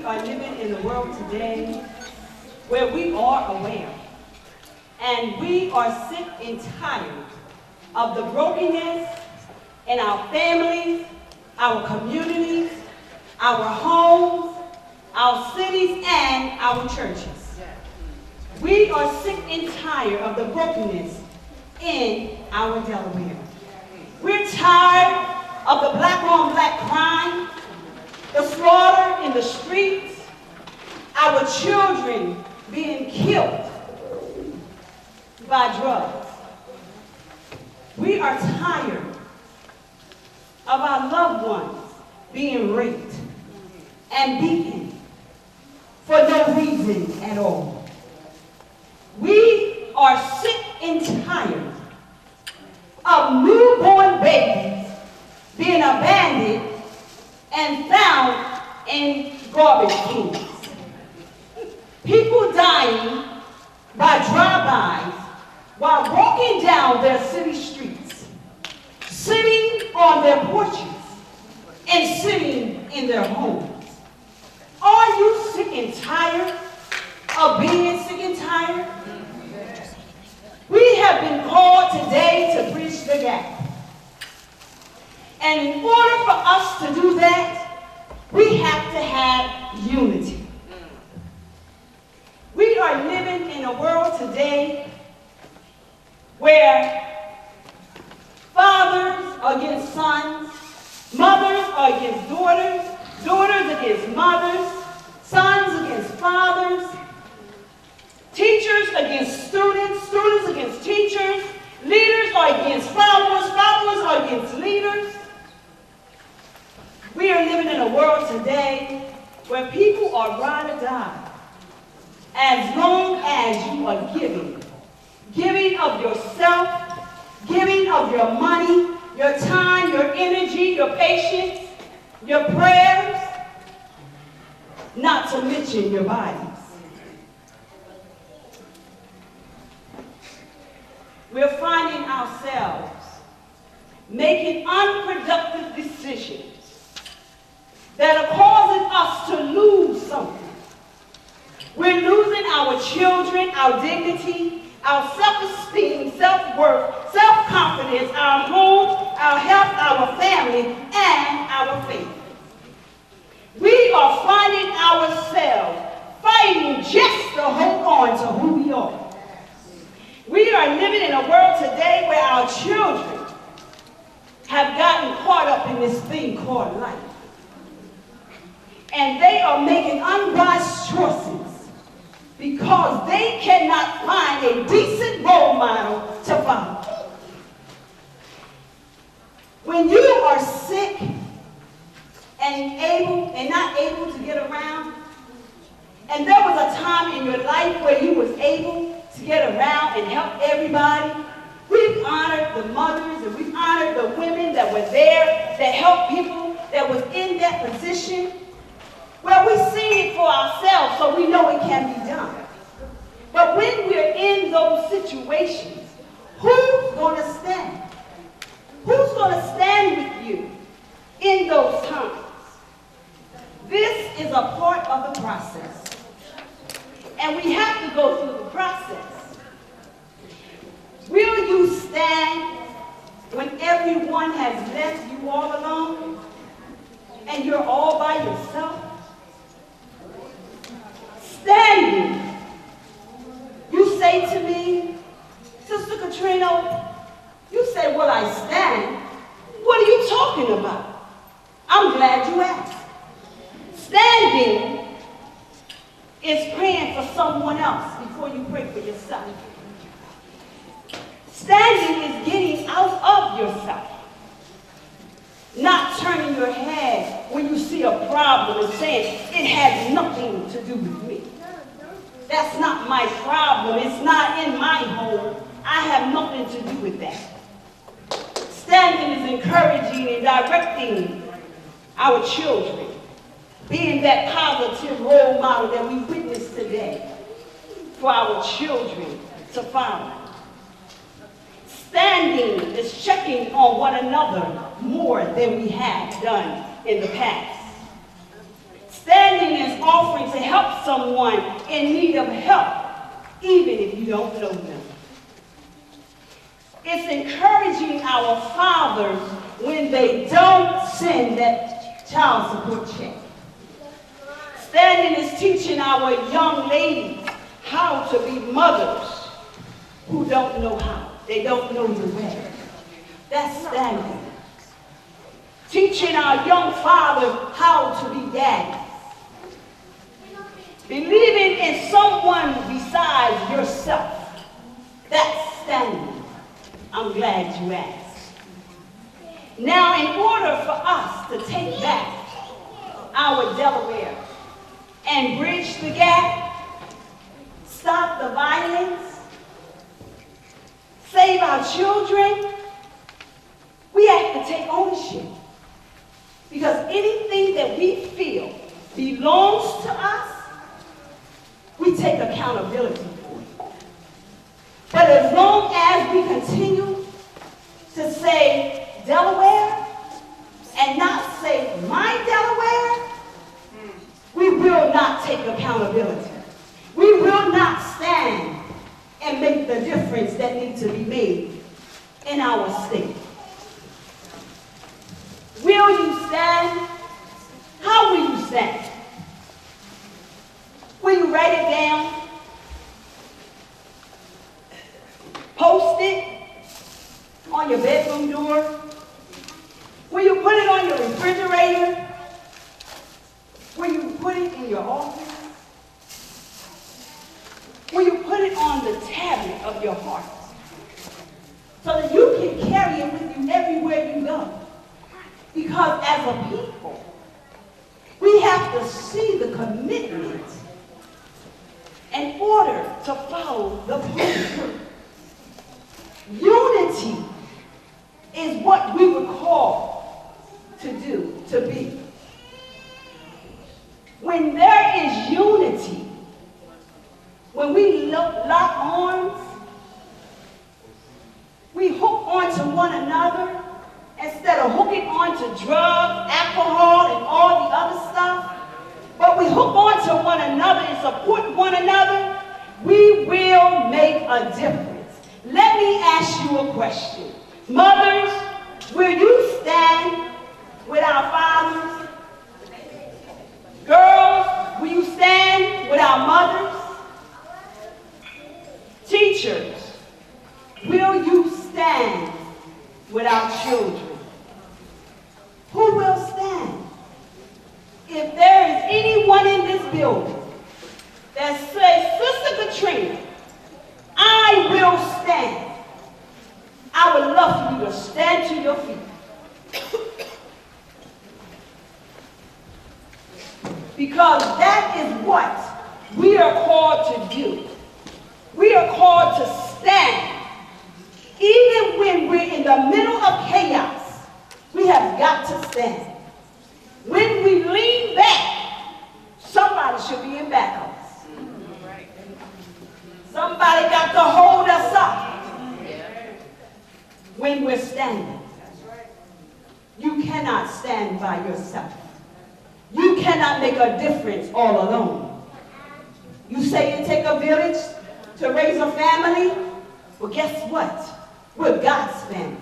Are living in a world today where we are aware and we are sick and tired of the brokenness in our families, our communities, our homes, our cities, and our churches. We are sick and tired of the brokenness in our Delaware. We're tired of the black-on-black crime, the slaughter in the streets, our children being killed by drugs. We are tired of our loved ones being raped and beaten for no reason at all. We are sick and tired of newborn babies being abandoned and found in garbage cans. People dying by drive-bys while walking down their city streets, sitting on their porches, and sitting in their homes. Are you sick and tired of being sick and tired? We have been called today to bridge the gap. And in order for us to do that, we have to have unity. We are living in a world today where fathers are against sons, mothers are against daughters, daughters against mothers, sons against fathers, teachers against students, students against teachers, leaders are against followers, followers are against leaders. We are living in a world today where people are ride or die as long as you are giving. Giving of yourself, giving of your money, your time, your energy, your patience, your prayers, not to mention your bodies. We're finding ourselves making unproductive decisions that are causing us to lose something. We're losing our children, our dignity, our self-esteem, self-worth, self-confidence, our home, our health, our family, and our faith. We are finding ourselves fighting just to hold on to who we are. We are living in a world today where our children have gotten caught up in this thing called life. And they are making unwise choices because they cannot find a decent role model to follow. When you are sick and not able to get around, and there was a time in your life where you was able to get around and help everybody, we've honored the mothers and we've honored the women that were there, that helped people that was in that position. Well, we've seen it for ourselves, so we know it can be done. But when we're in those situations, who's going to stand? Who's going to stand with you in those times? This is a part of the process. And we have to go through the process. Will you stand when everyone has left you all alone and you're all by yourself? Standing. You say to me, Sister Katrina, you say, will I stand? What are you talking about? I'm glad you asked. Standing is praying for someone else before you pray for yourself. Standing is getting out of yourself. Not turning your head when you see a problem and saying, it has nothing to do with me. That's not my problem. It's not in my home. I have nothing to do with that. Standing is encouraging and directing our children, being that positive role model that we witnessed today for our children to follow. Standing is checking on one another more than we have done in the past. Standing is offering to help someone in need of help, even if you don't know them. It's encouraging our fathers when they don't send that child support check. Standing is teaching our young ladies how to be mothers who don't know how. They don't know the way. That's standing. Teaching our young fathers how to be daddies. Believing in someone besides yourself. That's standing. I'm glad you asked. Now, in order for us to take back our Delaware and bridge the gap, stop the violence, save our children, we have to take ownership. Because anything that we feel belongs to us, we take accountability for it. But as long as we continue to say Delaware and not say my Delaware, we will not take accountability. We will not stand and make the difference that needs to be made in our state. Will you stand? How will you stand? Will you write it down? Post it on your bedroom door? Will you put it on your refrigerator? Will you put it in your office? Will you put it on the tablet of your heart so that you can carry it with you everywhere you go? Because as a people, we have to see the commitment in order to follow the plan. Unity is what we were called to do, to be. When there is unity, when we lock arms, we hook onto one another instead of hooking onto drugs, alcohol, and all the other stuff. But we hook onto one another and support one another, we will make a difference. Let me ask you a question. Mothers, will you stand with our fathers? Girls, will you stand with our mothers? Teachers, will you stand with our children? Who will stand? If there is anyone in this building that says, Sister Katrina, I will stand, I would love for you to stand to your feet. Because that is what we are called to do. We are called to stand. Even when we're in the middle of chaos, we have got to stand. When we lean back, somebody should be in back of us. Somebody got to hold us up when we're standing. You cannot stand by yourself. You cannot make a difference all alone. You say it take a village to raise a family? Well, guess what? We're God's family.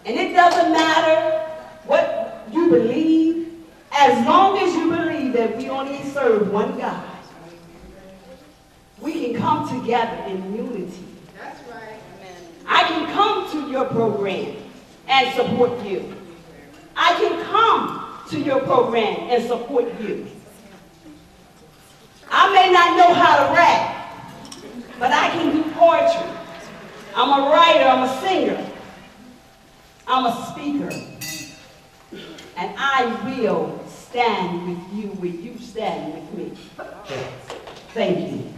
And it doesn't matter what you believe, as long as you believe that we only serve one God. We can come together in unity. That's right. Amen. I can come to your program and support you. I can come to your program and support you. I may not know how to rap, but I can do poetry. I'm a writer, I'm a singer, I'm a speaker. And I will stand with you when you stand with me. Thank you.